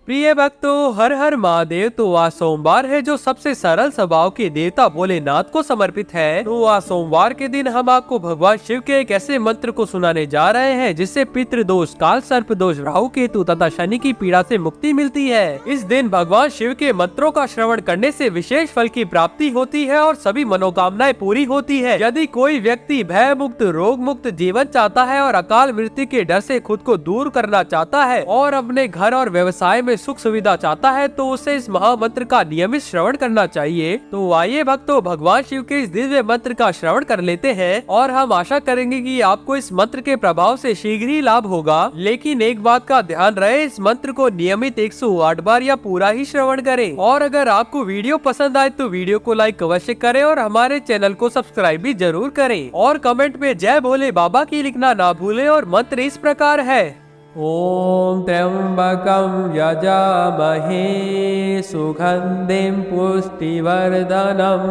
प्रिय भक्तों, हर हर महादेव। तो आज सोमवार है जो सबसे सरल स्वभाव के देवता भोलेनाथ को समर्पित है। तो आज सोमवार के दिन हम आपको भगवान शिव के एक ऐसे मंत्र को सुनाने जा रहे हैं जिससे पितृ दोष, काल सर्प दोष, राहु केतु तथा शनि की पीड़ा से मुक्ति मिलती है। इस दिन भगवान शिव के मंत्रों का श्रवण करने से विशेष फल की प्राप्ति होती है और सभी मनोकामनाएं पूरी होती है। यदि कोई व्यक्ति भय मुक्त, रोग मुक्त जीवन चाहता है और अकाल मृत्यु के डर से खुद को दूर करना चाहता है और अपने घर और व्यवसाय में सुख सुविधा चाहता है तो उसे इस महामंत्र का नियमित श्रवण करना चाहिए। तो आइए भक्तों, भगवान शिव के इस दिव्य मंत्र का श्रवण कर लेते हैं और हम आशा करेंगे कि आपको इस मंत्र के प्रभाव से शीघ्र ही लाभ होगा। लेकिन एक बात का ध्यान रहे, इस मंत्र को नियमित 108 बार या पूरा ही श्रवण करें। और अगर आपको वीडियो पसंद आए तो वीडियो को लाइक अवश्य करें और हमारे चैनल को सब्सक्राइब भी जरूर करें और कमेंट में जय भोले बाबा की लिखना ना भूलें। और मंत्र इस प्रकार है। ओम त्र्यंबकं यजामहे सुगंधिं पुष्टिवर्धनम्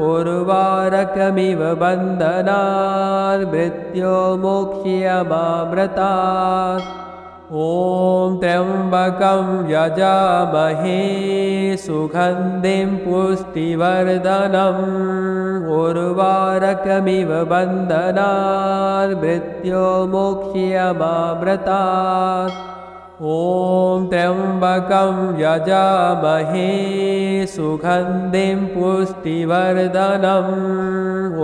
उर्वारुकमिव बन्धनान् मृत्योर्मुक्षीयमामृतात्। ओम त्र्यंबकं यजामहे सुगंधिं पुष्टिवर्धनम् उर्वारुकमिव बन्धनान् मृत्योर्मुक्षीयमामृतात्। ओम त्र्यंबकं यजामहे सुगंधिं पुष्टिवर्धनम्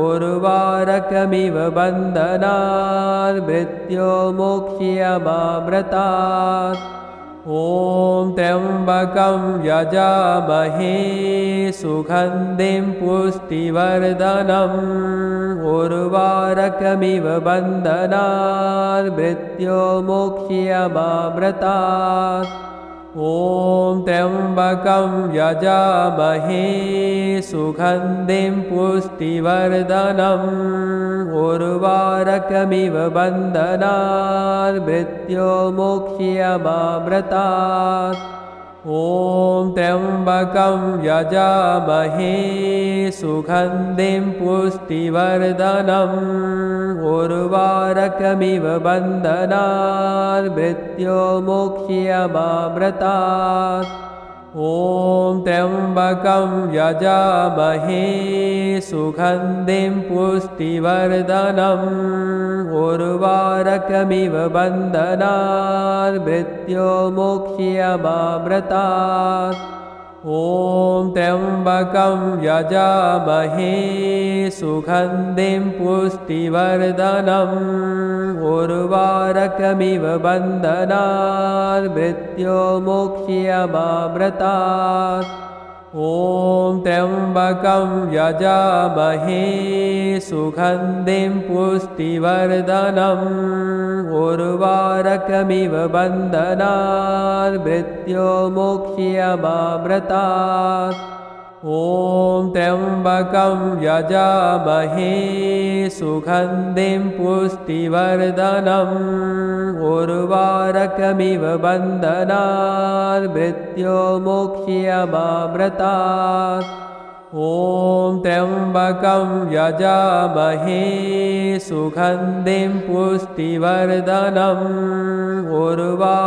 उर्वारुकमिव बन्धनान् मृत्योर्मुक्षीयमामृतात्। ओम त्र्यंबकं यजामहे सुगंधिं पुष्टिवर्धनम् उर्वारुकमिव बन्धनान् मृत्योर्मुक्षीयमामृतात्। ओम त्र्यंबकं यजामहे सुगंधिं पुष्टिवर्धनम् उर्वारुकमिव बन्धनान् मृत्योर्मुक्षीयमामृतात्। ओम त्र्यंबकं यजामहे सुगंधिं पुष्टिवर्धनम् उर्वारुकमिव बन्धनान् मृत्योर्मुक्षीयमामृतात्। ओम त्र्यंबकं यजामहे सुगंधिं पुष्टिवर्धनम् उर्वारुकमिव बन्धनान् मृत्योर्मुक्षीयमामृतात्। ओम त्र्यंबकं यजामहे सुगंधिं पुष्टिवर्धनम् उर्वारुकमिव बन्धनान् मृत्योर्मुक्षीयमामृतात्। ओम त्र्यंबकं यजामहे सुगंधिं पुष्टिवर्धनम् उर्वारुकमिव बन्धनान् मृत्योर्मुक्षीयमामृतात्। ओम त्र्यंबकं यजामहे सुगंधिं पुष्टिवर्धनम् उर्वारुकमिव बन्धनान् मृत्योर्मुक्षीयमामृतात्। ओम त्र्यंबकं यजामहे सुगंधिं पुष्टिवर्धनम्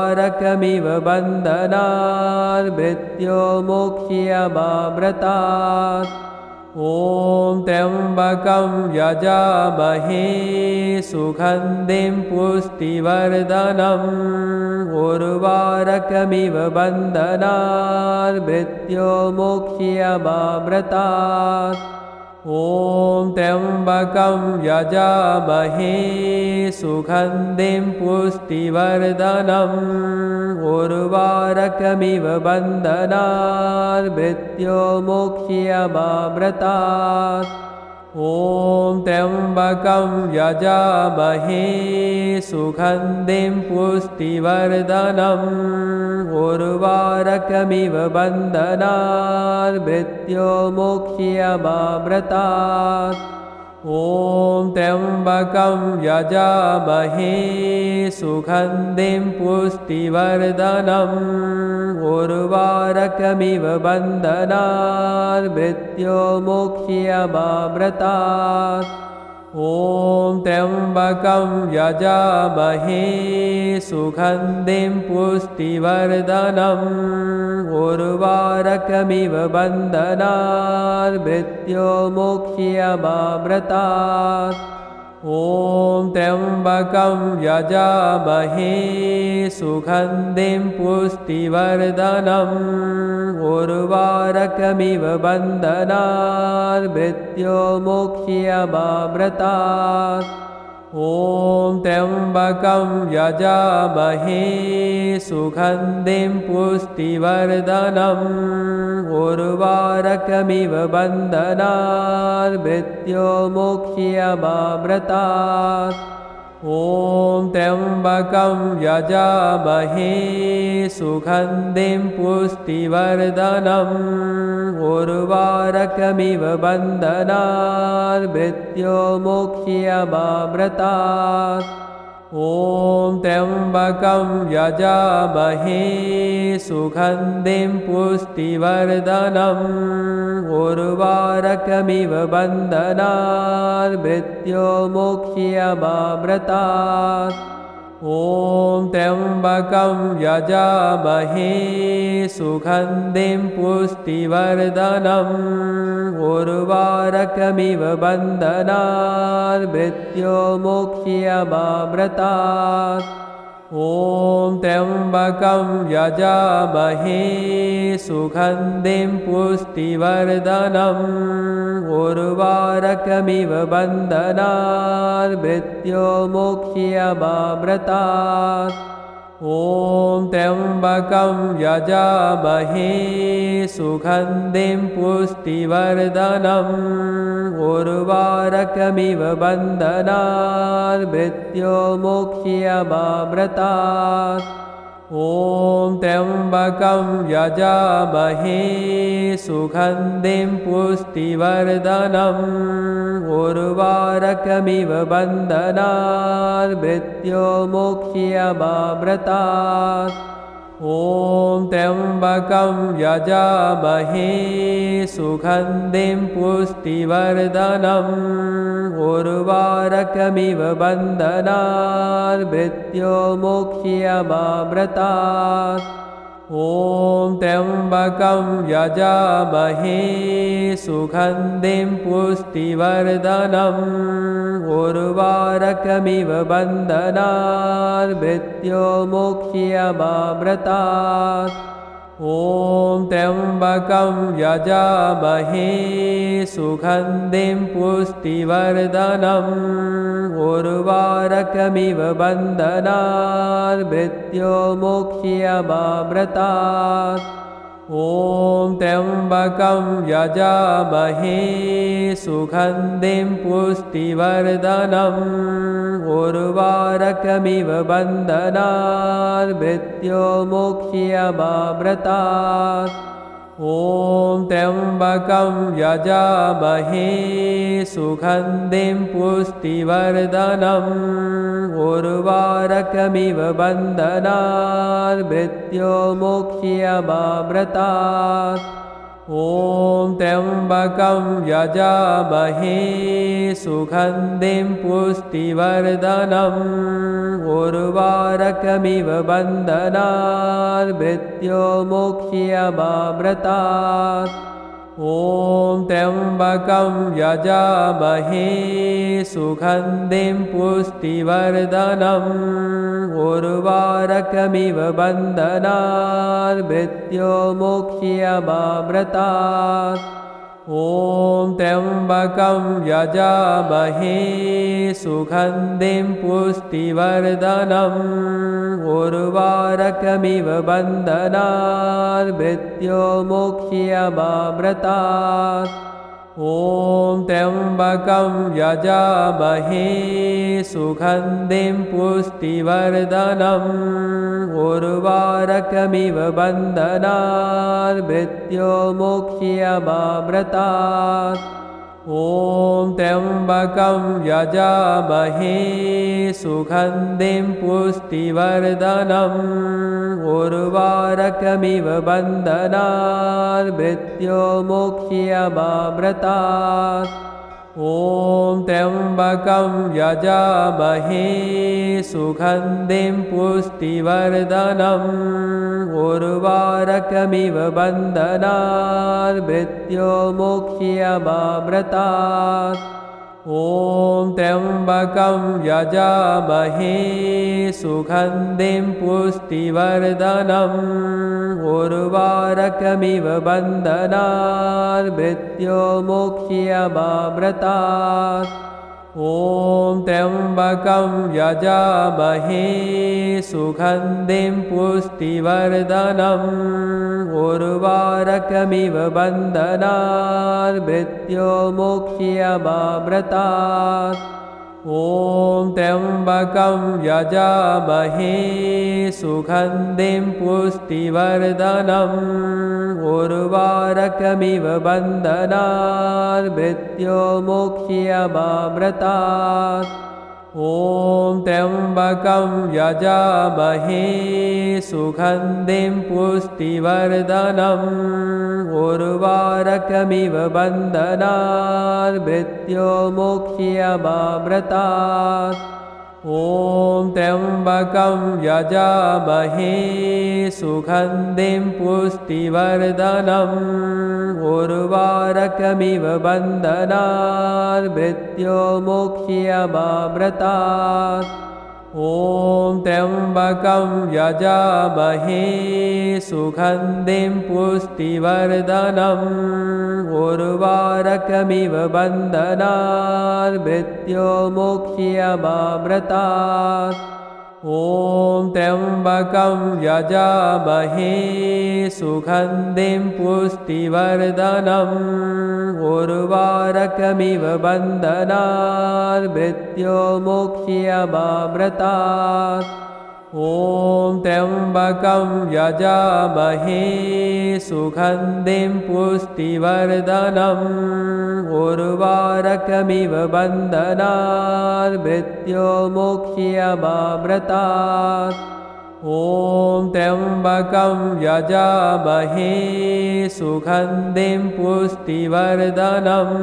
उर्वारुकमिव बन्धनान् मृत्योर्मुक्षीयमामृतात्। ओम त्र्यंबकं यजामहे सुगंधिं पुष्टिवर्धनम् उर्वारुकमिव बन्धनान् मृत्योर्मुक्षीयमामृतात्। ओम त्र्यंबकं यजामहे सुगंधिं पुष्टिवर्धनम् उर्वारुकमिव बन्धनान् मृत्योर्मुक्षीयमामृतात्। ओम त्र्यंबकं यजामहे सुगंधिं पुष्टिवर्धनम् उर्वारुकमिव बन्धनान् मृत्योर्मुक्षीयमामृतात्। ओम त्र्यंबकं यजामहे सुगंधिं पुष्टिवर्धनम् उर्वारुकमिव बन्धनान् मृत्योर्मुक्षीयमामृतात्। ॐ त्र्यम्बकं यजामहे सुगन्धिं पुष्टिवर्धनम् उर्वारुकमिव बन्धनान् मृत्योर्मुक्ष्यमामृतात्। ॐ त्र्यम्बकं यजामहे सुगन्धिं पुष्टिवर्धनम् उर्वारुकमिव बन्धनान् मृत्योर्मुक्ष्यमामृतात्। ॐ त्र्यम्बकं यजामहे सुगन्धिं पुष्टिवर्धनम् उर्वारुकमिव बन्धनान् मृत्योर्मुक्ष्यमामृतात्। ॐ त्र्यम्बकं यजामहे सुगन्धिं पुष्टिवर्धनम् उर्वारुकमिव बन्धनान् मृत्योर्मुक्ष्यमामृतात्। ॐ त्र्यम्बकं यजामहे सुगन्धिं पुष्टिवर्धनम् उर्वारुकमिव बन्धनान् मृत्योर्मुक्ष्यमामृतात्। ॐ त्र्यम्बकं यजामहे सुगन्धिं पुष्टिवर्धनम् उर्वारुकमिव बन्धनान् मृत्योर्मुक्ष्यमामृतात्। ॐ त्र्यम्बकं यजामहे सुगन्धिं पुष्टिवर्धनम् उर्वारुकमिव बन्धनान् मृत्योर्मुक्ष्यमामृतात्। ॐ त्र्यम्बकं यजामहे सुगन्धिं पुष्टिवर्धनम् उर्वारुकमिव बन्धनान् मृत्योर्मुक्ष्यमामृतात्। ॐ त्र्यम्बकं यजामहे सुगन्धिं पुष्टिवर्धनम् उर्वारुकमिव बन्धनान् मृत्योर्मुक्ष्यमामृतात्। ॐ त्र्यम्बकं यजामहे सुगन्धिं पुष्टिवर्धनम् उर्वारुकमिव बन्धनान् मृत्योर्मुक्ष्यमामृतात्। ॐ त्र्यम्बकं यजामहे सुगन्धिं पुष्टिवर्धनम् उर्वारुकमिव बन्धनान् मृत्योर्मुक्ष्यमामृतात्। ॐ त्र्यम्बकं यजामहे सुगन्धिं पुष्टिवर्धनम् उर्वारुकमिव बन्धनान् मृत्योर्मुक्ष्यमामृतात्। ॐ त्र्यम्बकं यजामहे सुगन्धिं पुष्टिवर्धनम् उर्वारुकमिव बन्धनान् मृत्योर्मुक्ष्यमामृतात्। ॐ त्र्यम्बकं यजामहे सुगन्धिं पुष्टिवर्धनम् उर्वारुकमिव बन्धनान् मृत्योर्मुक्ष्यमामृतात्। ॐ त्र्यम्बकं यजामहे सुगन्धिं पुष्टिवर्धनम् उर्वारुकमिव बन्धनान् मृत्योर्मुक्ष्यमामृतात्। ॐ त्र्यम्बकं यजामहे सुगन्धिं पुष्टिवर्धनम् उर्वारुकमिव बन्धनान् मृत्योर्मुक्ष्यमामृतात्। ॐ त्र्यम्बकं यजामहे सुगन्धिं पुष्टिवर्धनम् उर्वारुकमिव बन्धनान् मृत्योर्मुक्ष्यमामृतात्। ॐ त्र्यम्बकं यजामहे सुगन्धिं पुष्टिवर्धनम् उर्वारुकमिव बन्धनान् मृत्योर्मुक्ष्यमामृतात्। ॐ त्र्यम्बकं यजामहे सुगन्धिं पुष्टिवर्धनम् उर्वारुकमिव बन्धनान् मृत्योर्मुक्ष्यमामृतात्। ॐ त्र्यम्बकं यजामहे सुगन्धिं पुष्टिवर्धनम् उर्वारुकमिव बन्धनान् मृत्योर्मुक्ष्यमामृतात्। ॐ त्र्यम्बकं यजामहे सुगन्धिं पुष्टिवर्धनम् उर्वारुकमिव बन्धनान् मृत्योर्मुक्ष्यमामृतात्। ॐ त्र्यम्बकं यजामहे सुगन्धिं पुष्टिवर्धनम् उर्वारुकमिव बन्धनान् मृत्योर्मुक्ष्यमामृतात्। ॐ त्र्यम्बकं यजामहे सुगन्धिं पुष्टिवर्धनम् उर्वारुकमिव बन्धनान् मृत्योर्मुक्ष्यमामृतात्। ॐ त्र्यम्बकं यजामहे सुगन्धिं पुष्टिवर्धनम् उर्वारुकमिव बन्धनान् मृत्योर्मुक्ष्यमामृतात्। ॐ त्र्यम्बकं यजामहे सुगन्धिं पुष्टिवर्धनम् उर्वारुकमिव बन्धनान् मृत्योर्मुक्ष्यमामृतात्। ॐ त्र्यम्बकं यजामहे सुगन्धिं पुष्टिवर्धनम् उर्वारुकमिव बन्धनान् मृत्योर्मुक्ष्यमामृतात्। ॐ त्र्यम्बकं यजामहे सुगन्धिं पुष्टिवर्धनम् उर्वारुकमिव बन्धनान् मृत्योर्मुक्ष्यमामृतात्। ॐ त्र्यम्बकं यजामहे सुगन्धिं पुष्टिवर्धनम् उर्वारुकमिव बन्धनान् मृत्योर्मुक्ष्यमामृतात्। ॐ त्र्यम्बकं यजामहे सुगन्धिं पुष्टिवर्धनम्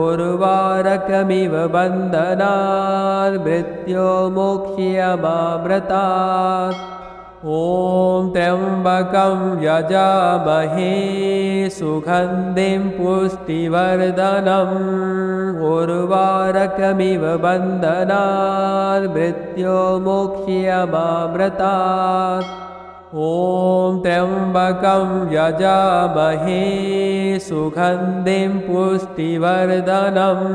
उर्वारुकमिव बन्धनान् मृत्योर्मुक्ष्यमामृतात्। ॐ त्र्यम्बकं यजामहे सुगन्धिं पुष्टिवर्धनम् उर्वारुकमिव बन्धनान् मृत्योर्मुक्ष्यमामृतात्। ॐ त्र्यम्बकं यजामहे सुगन्धिं पुष्टिवर्धनम्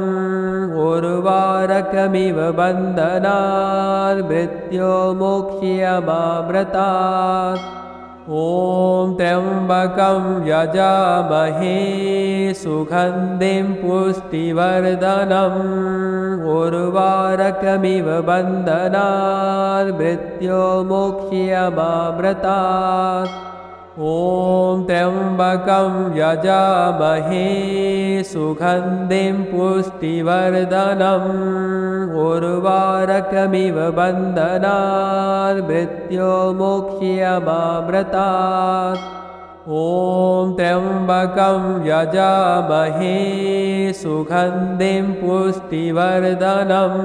उर्वारुकमिव बन्धनान् मृत्योर्मुक्ष्यमामृतात्। ॐ त्र्यम्बकं यजामहे सुगन्धिं पुष्टिवर्धनम् उर्वारुकमिव बन्धनान् मृत्योर्मुक्ष्यमामृतात्। ॐ त्र्यम्बकं यजामहे सुगन्धिं पुष्टिवर्धनम् उर्वारुकमिव बन्धनान् मृत्योर्मुक्ष्यमामृतात्। ॐ त्र्यम्बकं यजामहे सुगन्धिं पुष्टिवर्धनम्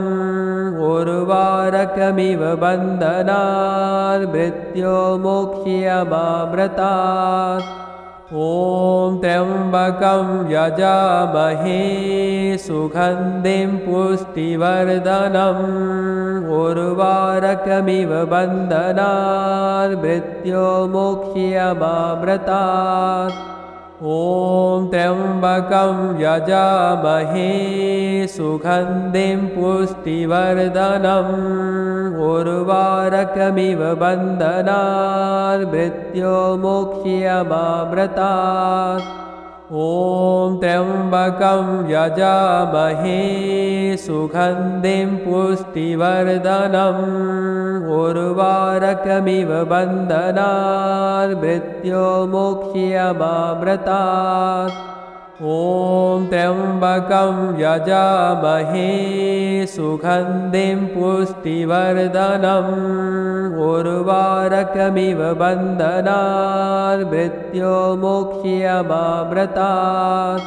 उर्वारुकमिव बन्धनान् मृत्योर्मुक्ष्यमामृतात्। ॐ त्र्यम्बकं यजामहे सुगन्धिं पुष्टिवर्धनम् उर्वारुकमिव बन्धनान् मृत्योर्मुक्ष्यमामृतात्। ॐ त्र्यम्बकं यजामहे सुगन्धिं पुष्टिवर्धनम् उर्वारुकमिव बन्धनान् मृत्योर्मुक्ष्यमामृतात्। ॐ त्र्यम्बकं यजामहे सुगन्धिं पुष्टिवर्धनम् उर्वारुकमिव बन्धनान् मृत्योर्मुक्ष्यमामृतात्। ॐ त्र्यम्बकं यजामहे सुगन्धिं पुष्टिवर्धनम् उर्वारुकमिव बन्धनान् मृत्योर्मुक्ष्यमामृतात्।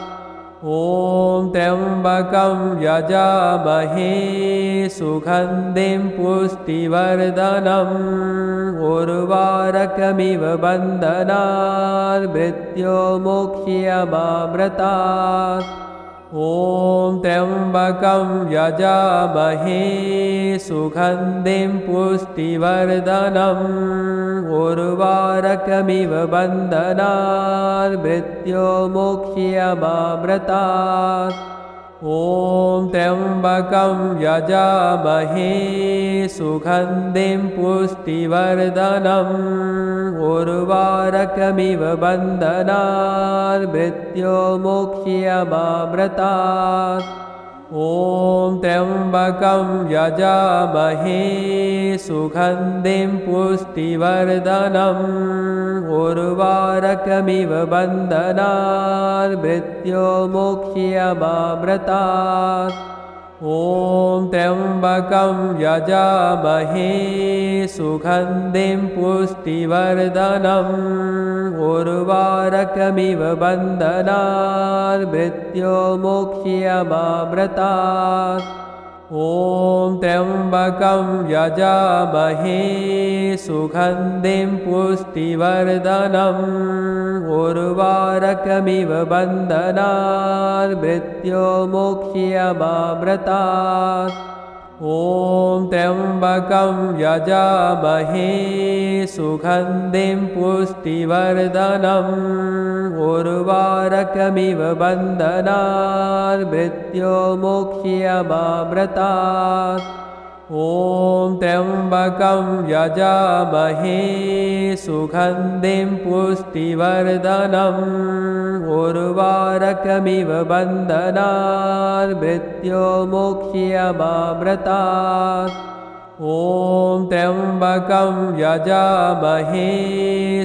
ॐ त्र्यम्बकं यजामहे सुगन्धिं पुष्टिवर्धनम् उर्वारुकमिव बन्धनान् मृत्योर्मुक्ष्यमामृतात्। ॐ त्र्यम्बकं यजामहे सुगन्धिं पुष्टिवर्धनम् उर्वारुकमिव बन्धनान् मृत्योर्मुक्ष्यमामृतात्। ॐ त्र्यम्बकं यजामहे सुगन्धिं पुष्टिवर्धनम् उर्वारुकमिव बन्धनान् मृत्योर्मुक्ष्यमामृतात्। ॐ त्र्यम्बकं यजामहे सुगन्धिं पुष्टिवर्धनम् उर्वारुकमिव बन्धनान् मृत्योर्मुक्ष्यमामृतात्। ॐ त्र्यम्बकं यजामहे सुगन्धिं पुष्टिवर्धनम् उर्वारुकमिव बन्धनान् मृत्योर्मुक्ष्यमामृतात्। ॐ त्र्यम्बकं यजामहे सुगन्धिं पुष्टिवर्धनम् उर्वारुकमिव बन्धनान् मृत्योर्मुक्ष्यमामृतात्। ॐ त्र्यम्बकं यजामहे सुगन्धिं पुष्टिवर्धनम् उर्वारुकमिव बन्धनान् मृत्योर्मुक्ष्यमामृतात्। ॐ त्र्यम्बकं यजामहे सुगन्धिं पुष्टिवर्धनम् उर्वारुकमिव बन्धनान् मृत्योर्मुक्ष्यमामृतात्। ॐ त्र्यम्बकं यजामहे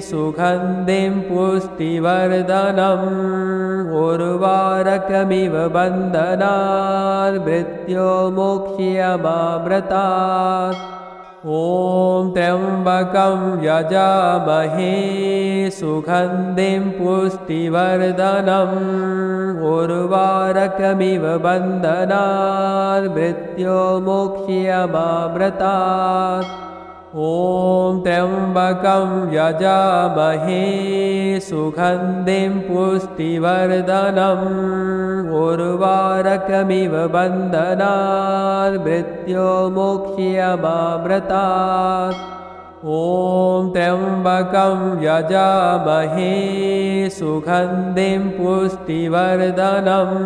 सुगन्धिं पुष्टिवर्धनम् उर्वारुकमिव बन्धनान् मृत्योर्मुक्ष्यमामृतात्। ॐ त्र्यम्बकं यजामहे सुगन्धिं पुष्टिवर्धनम् उर्वारुकमिव बन्धनान् मृत्योर्मुक्ष्यमामृतात्। ॐ त्र्यम्बकं यजामहे सुगन्धिं पुष्टिवर्धनम् उर्वारुकमिव बन्धनान् मृत्योर्मुक्ष्यमामृतात्। ॐ त्र्यम्बकं यजामहे सुगन्धिं पुष्टिवर्धनम्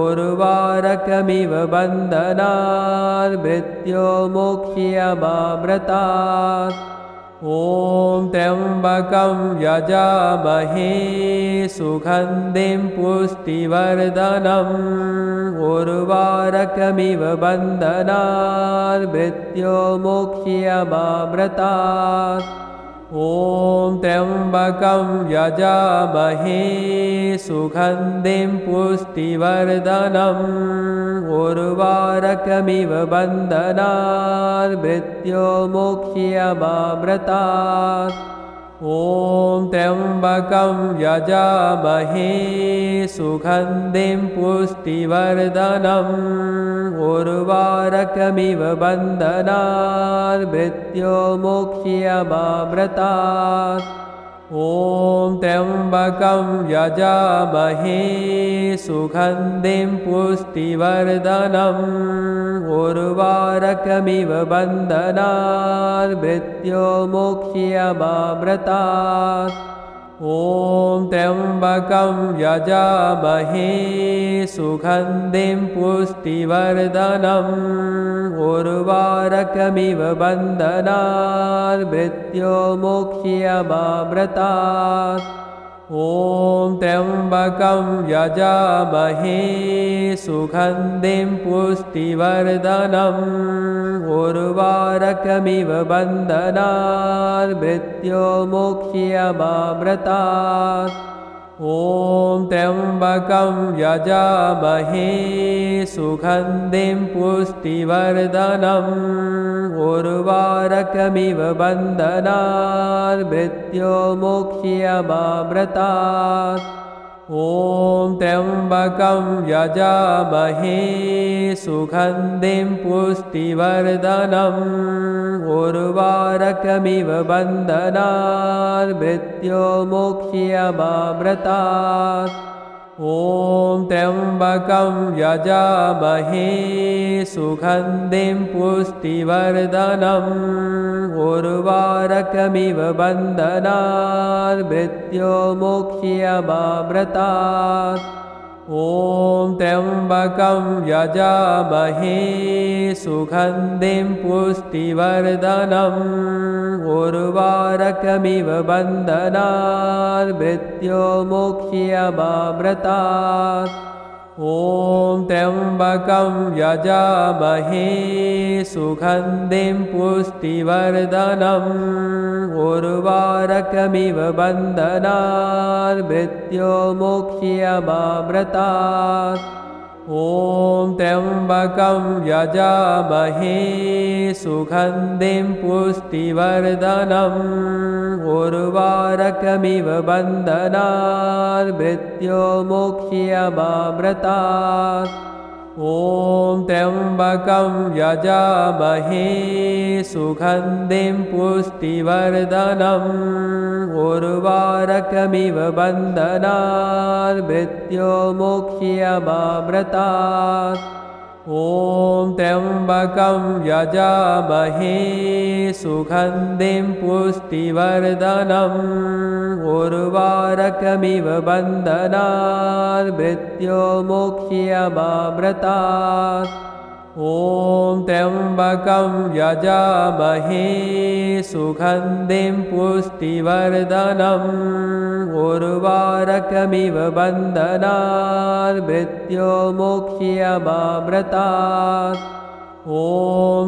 उर्वारुकमिव बन्धनान् मृत्योर्मुक्ष्यमामृतात्। ॐ त्र्यम्बकं यजामहे सुगन्धिं पुष्टिवर्धनम् उर्वारुकमिव बन्धनान् मृत्योर्मुक्ष्यमामृतात्। ॐ त्र्यम्बकं यजामहे सुगन्धिं पुष्टिवर्धनम् उर्वारुकमिव बन्धनान् मृत्योर्मुक्ष्यमामृतात्। ॐ त्र्यम्बकं यजामहे सुगन्धिं पुष्टिवर्धनम् उर्वारुकमिव बन्धनान् मृत्योर्मुक्ष्यमामृतात्। ॐ त्र्यम्बकं यजामहे सुगन्धिं पुष्टिवर्धनम् उर्वारुकमिव बन्धनान् मृत्योर्मुक्ष्यमामृतात्। ॐ त्र्यम्बकं यजामहे सुगन्धिं पुष्टिवर्धनम् उर्वारुकमिव बन्धनान् मृत्योर्मुक्ष्यमामृतात्। ॐ त्र्यम्बकं यजामहे सुगन्धिं पुष्टिवर्धनम् उर्वारुकमिव बन्धनान् मृत्योर्मुक्ष्यमामृतात्। ॐ त्र्यम्बकं यजामहे सुगन्धिं पुष्टिवर्धनम् उर्वारुकमिव बन्धनान् मृत्योर्मुक्ष्यमामृतात्। ॐ त्र्यम्बकं यजामहे सुगन्धिं पुष्टिवर्धनम् उर्वारुकमिव बन्धनान् मृत्योर्मुक्ष्यमामृतात्। ॐ त्र्यम्बकं यजामहे सुगन्धिं पुष्टिवर्धनम् उर्वारुकमिव बन्धनान् मृत्योर्मुक्ष्यमामृतात्। ॐ त्र्यम्बकं यजामहे सुगन्धिं पुष्टिवर्धनम् उर्वारुकमिव बन्धनान् मृत्योर्मुक्ष्यमामृतात्। ॐ त्र्यम्बकं यजामहे सुगन्धिं पुष्टिवर्धनम् उर्वारुकमिव बन्धनान् मृत्योर्मुक्ष्यमामृतात्। ॐ त्र्यम्बकं यजामहे सुगन्धिं पुष्टिवर्धनम् उर्वारुकमिव बन्धनान् मृत्योर्मुक्ष्यमामृतात्। ॐ त्र्यम्बकं यजामहे सुगन्धिं पुष्टिवर्धनम् उर्वारुकमिव बन्धनान् मृत्योर्मुक्ष्यमामृतात्। ॐ त्र्यम्बकं यजामहे सुगन्धिं पुष्टिवर्धनम् उर्वारुकमिव बन्धनान् मृत्योर्मुक्ष्यमामृतात्। ॐ त्र्यम्बकं यजामहे सुगन्धिं पुष्टिवर्धनम् उर्वारुकमिव बन्धनान् मृत्योर्मुक्ष्यमामृतात्। ॐ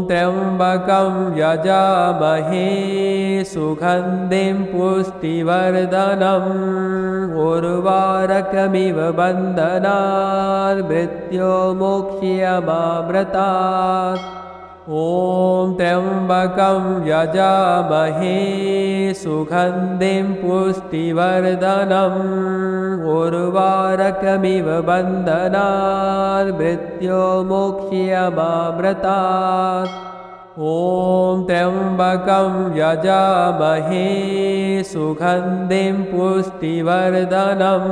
त्र्यम्बकं यजामहे सुगन्धिं पुष्टिवर्धनम् उर्वारुकमिव बन्धनान् मृत्योर्मुक्ष्यमामृतात्। ॐ त्र्यम्बकं यजामहे सुगन्धिं पुष्टिवर्धनम् उर्वारुकमिव बन्धनान् मृत्योर्मुक्ष्यमामृतात्। ॐ त्र्यम्बकं यजामहे सुगन्धिं पुष्टिवर्धनम्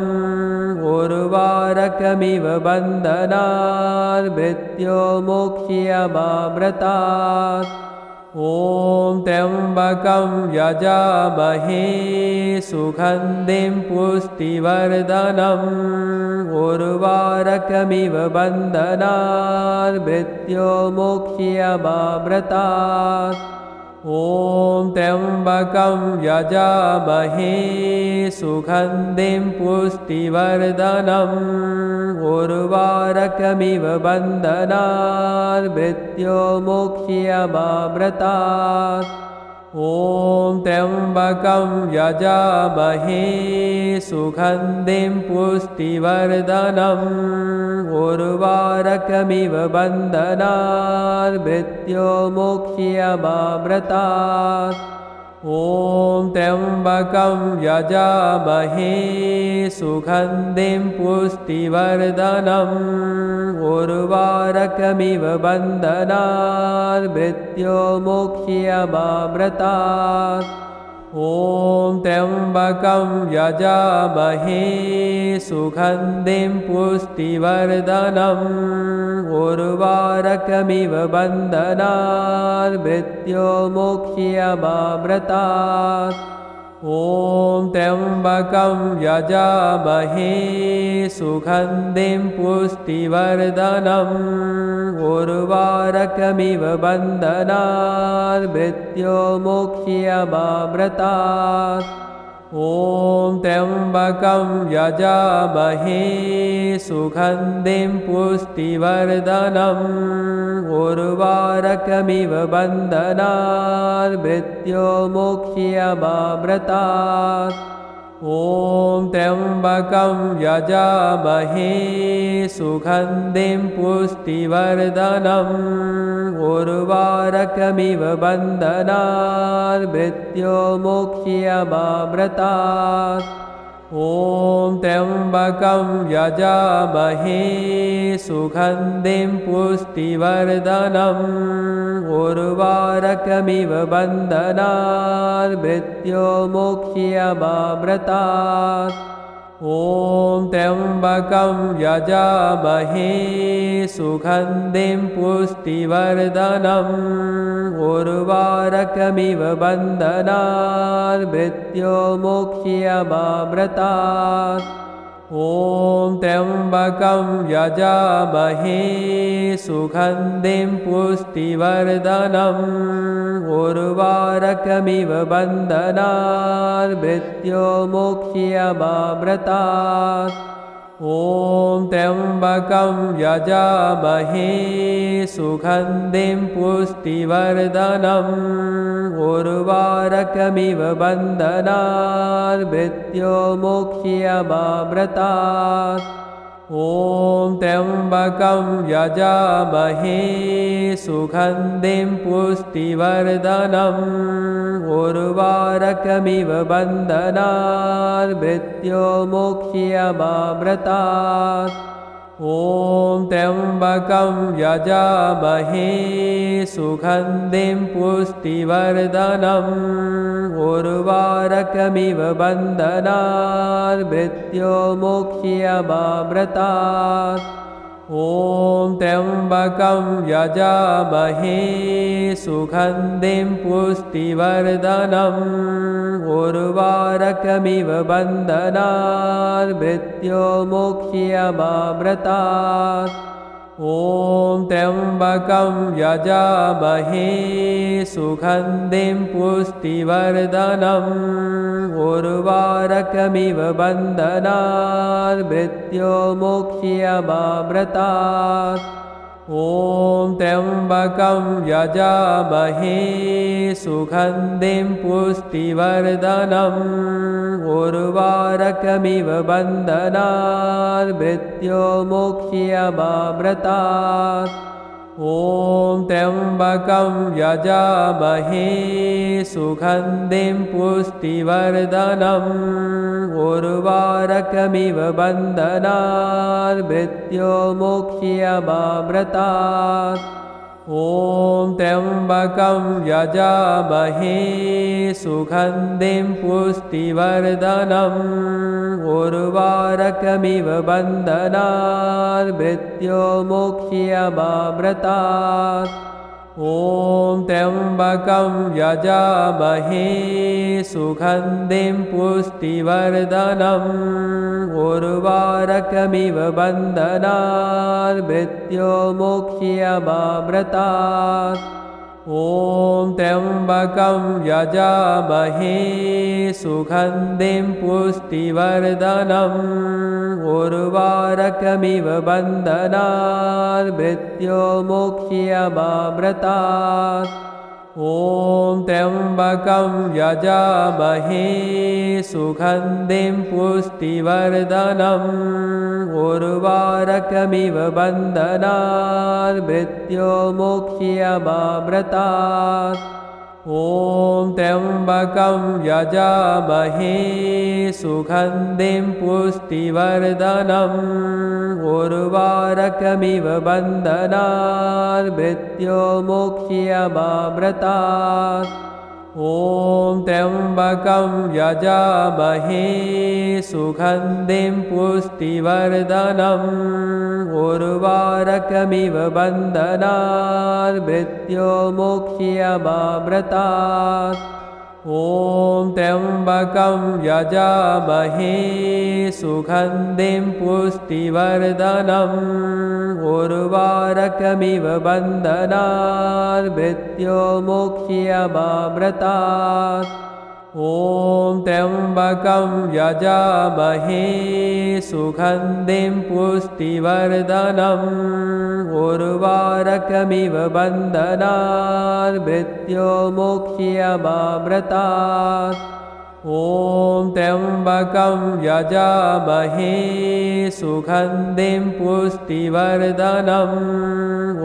उर्वारुकमिव बन्धनान् मृत्योर्मुक्ष्यमामृतात्। ॐ त्र्यम्बकं यजामहे सुगन्धिं पुष्टिवर्धनम् उर्वारुकमिव बन्धनान् मृत्योर्मुक्ष्यमामृतात्। ॐ त्र्यम्बकं यजामहे सुगन्धिं पुष्टिवर्धनम् उर्वारुकमिव बन्धनान् मृत्योर्मुक्ष्यमामृतात्। ॐ त्र्यम्बकं यजामहे सुगन्धिं पुष्टिवर्धनम् उर्वारुकमिव बन्धनान् मृत्योर्मुक्ष्यमामृतात्। ॐ त्र्यम्बकं यजामहे सुगन्धिं पुष्टिवर्धनम् उर्वारुकमिव बन्धनान् मृत्योर्मुक्ष्यमामृतात्। ॐ त्र्यम्बकं यजामहे सुगन्धिं पुष्टिवर्धनम् उर्वारुकमिव बन्धनान् मृत्योर्मुक्ष्यमामृतात्। ॐ त्र्यम्बकं यजामहे सुगन्धिं पुष्टिवर्धनम् उर्वारुकमिव बन्धनान् मृत्योर्मुक्ष्यमामृतात्। ॐ त्र्यम्बकं यजामहे सुगन्धिं पुष्टिवर्धनम् उर्वारुकमिव बन्धनान् मृत्योर्मुक्ष्यमामृतात्। ॐ त्र्यम्बकं यजामहे सुगन्धिं पुष्टिवर्धनम् उर्वारुकमिव बन्धनान् मृत्योर्मुक्ष्यमामृतात्। ॐ त्र्यम्बकं यजामहे सुगन्धिं पुष्टिवर्धनम् उर्वारुकमिव बन्धनान् मृत्योर्मुक्ष्यमामृतात्। ॐ त्र्यम्बकं यजामहे सुगन्धिं पुष्टिवर्धनम् उर्वारुकमिव बन्धनान् मृत्योर्मुक्ष्यमामृतात्। ॐ त्र्यम्बकं यजामहे सुगन्धिं पुष्टिवर्धनम् उर्वारुकमिव बन्धनान् मृत्योर्मुक्ष्यमामृतात्। ॐ त्र्यम्बकं यजामहे सुगन्धिं पुष्टिवर्धनम् उर्वारुकमिव बन्धनान् मृत्योर्मुक्ष्यमामृतात्। ॐ त्र्यम्बकं यजामहे सुगन्धिं पुष्टिवर्धनम् उर्वारुकमिव बन्धनान् मृत्योर्मुक्ष्यमामृतात्। ॐ त्र्यम्बकं यजामहे सुगन्धिं पुष्टिवर्धनम् उर्वारुकमिव बन्धनान् मृत्योर्मुक्ष्यमामृतात्। ॐ त्र्यम्बकं यजामहे सुगन्धिं पुष्टिवर्धनम् उर्वारुकमिव बन्धनान् मृत्योर्मुक्ष्यमामृतात्। ॐ त्र्यम्बकं यजामहे सुगन्धिं पुष्टिवर्धनम् उर्वारुकमिव बन्धनान् मृत्योर्मुक्ष्यमामृतात्। ॐ त्र्यम्बकं यजामहे सुगन्धिं पुष्टिवर्धनम् उर्वारुकमिव बन्धनान् मृत्योर्मुक्ष्यमामृतात्। ॐ त्र्यम्बकं यजामहे सुगन्धिं पुष्टिवर्धनम् उर्वारुकमिव बन्धनान् मृत्योर्मुक्ष्यमामृतात्। ॐ त्र्यम्बकं यजामहे सुगन्धिं पुष्टिवर्धनम् उर्वारुकमिव बन्धनान् मृत्योर्मुक्ष्यमामृतात्। ॐ त्र्यम्बकं यजामहे सुगन्धिं पुष्टिवर्धनम् उर्वारुकमिव बन्धनान् मृत्योर्मुक्ष्यमामृतात्। ॐ त्र्यम्बकं यजामहे सुगन्धिं पुष्टिवर्धनम् उर्वारुकमिव बन्धनान् मृत्योर्मुक्ष्यमामृतात्। ॐ त्र्यम्बकं यजामहे सुगन्धिं पुष्टिवर्धनम् उर्वारुकमिव बन्धनान् मृत्योर्मुक्ष्यमामृतात्। ॐ त्र्यम्बकं यजामहे सुगन्धिं पुष्टिवर्धनम् उर्वारुकमिव बन्धनान् मृत्योर्मुक्ष्यमामृतात्। ॐ त्र्यम्बकं यजामहे सुगन्धिं पुष्टिवर्धनम् उर्वारुकमिव बन्धनान् मृत्योर्मुक्ष्यमामृतात्। ॐ त्र्यम्बकं यजामहे सुगन्धिं पुष्टिवर्धनम् उर्वारुकमिव बन्धनान् मृत्योर्मुक्ष्यमामृतात्। ॐ त्र्यम्बकं यजामहे सुगन्धिं पुष्टिवर्धनम् उर्वारुकमिव बन्धनान् मृत्योर्मुक्ष्यमामृतात्। ॐ त्र्यम्बकं यजामहे सुगन्धिं पुष्टिवर्धनम्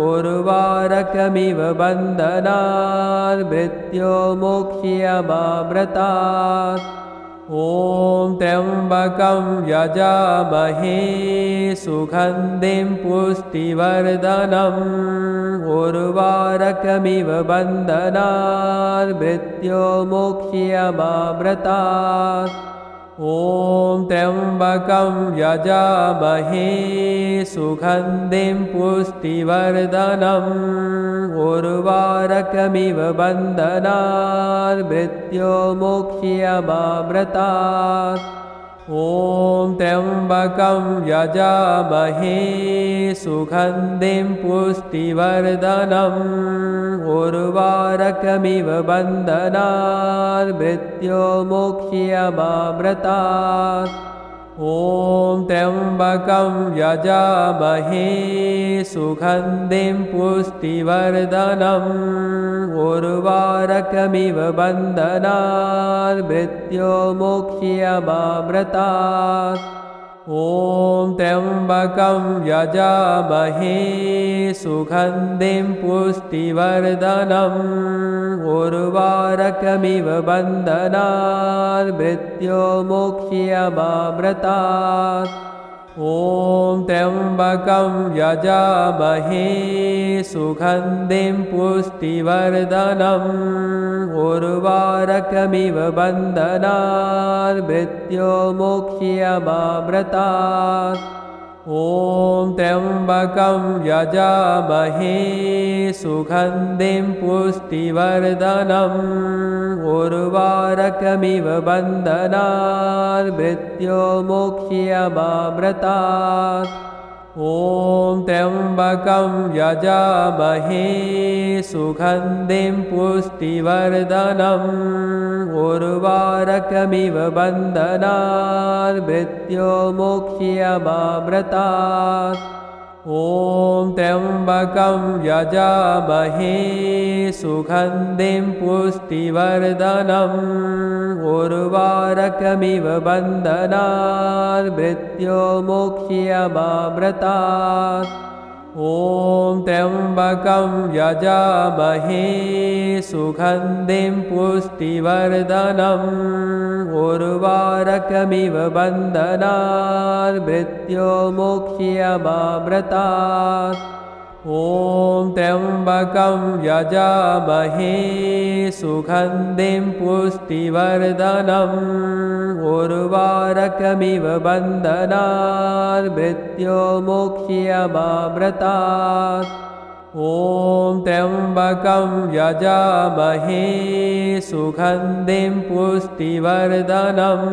उर्वारुकमिव बन्धनान् मृत्योर्मुक्ष्यमामृतात्। ॐ त्र्यम्बकं यजामहे सुगन्धिं पुष्टिवर्धनम् उर्वारुकमिव बन्धनान् मृत्योर्मुक्ष्यमामृतात्। ॐ त्र्यम्बकं यजामहे सुगन्धिं पुष्टिवर्धनम् उर्वारुकमिव बन्धनान् मृत्योर्मुक्ष्यमामृतात्। ॐ त्र्यम्बकं यजामहे सुगन्धिं पुष्टिवर्धनम् उर्वारुकमिव बन्धनान् मृत्योर्मुक्ष्यमामृतात्। ॐ त्र्यम्बकं यजामहे सुगन्धिं पुष्टिवर्धनम् उर्वारुकमिव बन्धनान् मृत्योर्मुक्ष्यमामृतात्। ॐ त्र्यम्बकं यजामहे सुगन्धिं पुष्टिवर्धनम् उर्वारुकमिव बन्धनान् मृत्योर्मुक्ष्यमामृतात्। ॐ त्र्यम्बकं यजामहे सुगन्धिं पुष्टिवर्धनम् उर्वारुकमिव बन्धनान् मृत्योर्मुक्ष्यमामृतात्। ॐ त्र्यम्बकं यजामहे सुगन्धिं पुष्टिवर्धनम् उर्वारुकमिव बन्धनान् मृत्योर्मुक्ष्यमामृतात्। ॐ त्र्यम्बकं यजामहे सुगन्धिं पुष्टिवर्धनम् उर्वारुकमिव बन्धनान् मृत्योर्मुक्ष्यमामृतात्। ॐ त्र्यम्बकं यजामहे सुगन्धिं पुष्टिवर्धनम् उर्वारुकमिव बन्धनान् मृत्योर्मुक्ष्यमामृतात्। ॐ त्र्यम्बकं यजामहे सुगन्धिं पुष्टिवर्धनम् उर्वारुकमिव बन्धनान् मृत्योर्मुक्ष्यमामृतात्। ॐ त्र्यम्बकं यजामहे सुगन्धिं पुष्टिवर्धनम् उर्वारुकमिव बन्धनान् मृत्योर्मुक्ष्यमामृतात्। ॐ त्र्यम्बकं यजामहे सुगन्धिं पुष्टिवर्धनम्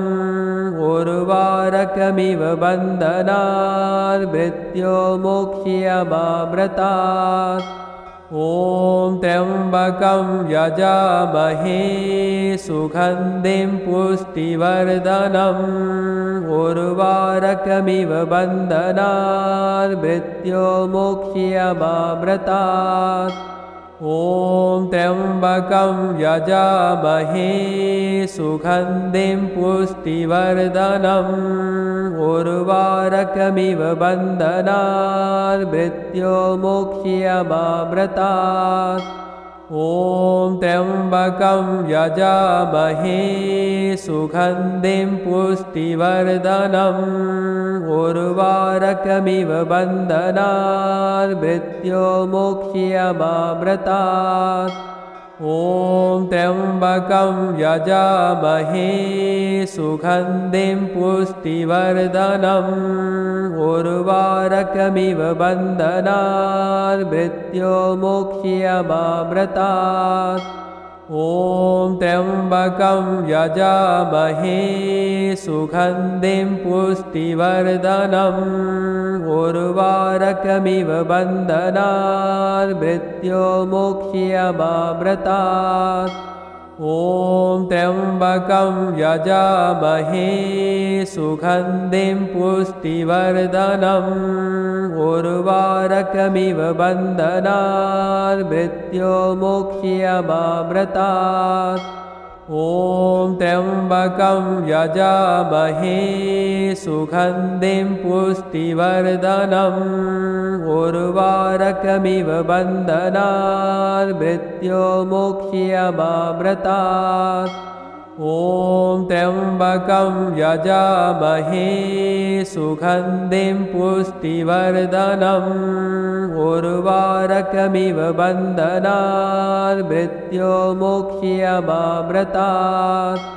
उर्वारुकमिव बन्धनान् मृत्योर्मुक्ष्यमामृतात्। ॐ त्र्यम्बकं यजामहे सुगन्धिं पुष्टिवर्धनम् उर्वारुकमिव बन्धनान् मृत्योर्मुक्ष्यमामृतात्। ॐ त्र्यम्बकं यजामहे सुगन्धिं पुष्टिवर्धनम् उर्वारुकमिव बन्धनान् मृत्योर्मुक्ष्यमामृतात्। ॐ त्र्यम्बकं यजामहे सुगन्धिं पुष्टिवर्धनम् उर्वारुकमिव बन्धनान् मृत्योर्मुक्ष्यमामृतात्। ॐ त्र्यम्बकं यजामहे सुगन्धिं पुष्टिवर्धनम् उर्वारुकमिव बन्धनान् मृत्योर्मुक्ष्यमामृतात्। ॐ त्र्यम्बकं यजामहे सुगन्धिं पुष्टिवर्धनम् उर्वारुकमिव बन्धनान् मृत्योर्मुक्ष्यमामृतात्। ॐ त्र्यम्बकं यजामहे सुगन्धिं पुष्टिवर्धनम् उर्वारुकमिव बन्धनान् मृत्योर्मुक्ष्यमामृतात्। ॐ त्र्यम्बकं यजामहे सुगन्धिं पुष्टिवर्धनम् उर्वारुकमिव बन्धनान् मृत्योर्मुक्ष्यमामृतात्। ॐ त्र्यम्बकं यजामहे सुगन्धिं पुष्टिवर्धनम् उर्वारुकमिव बन्धनान् मृत्योर्मुक्षीयमामृतात्।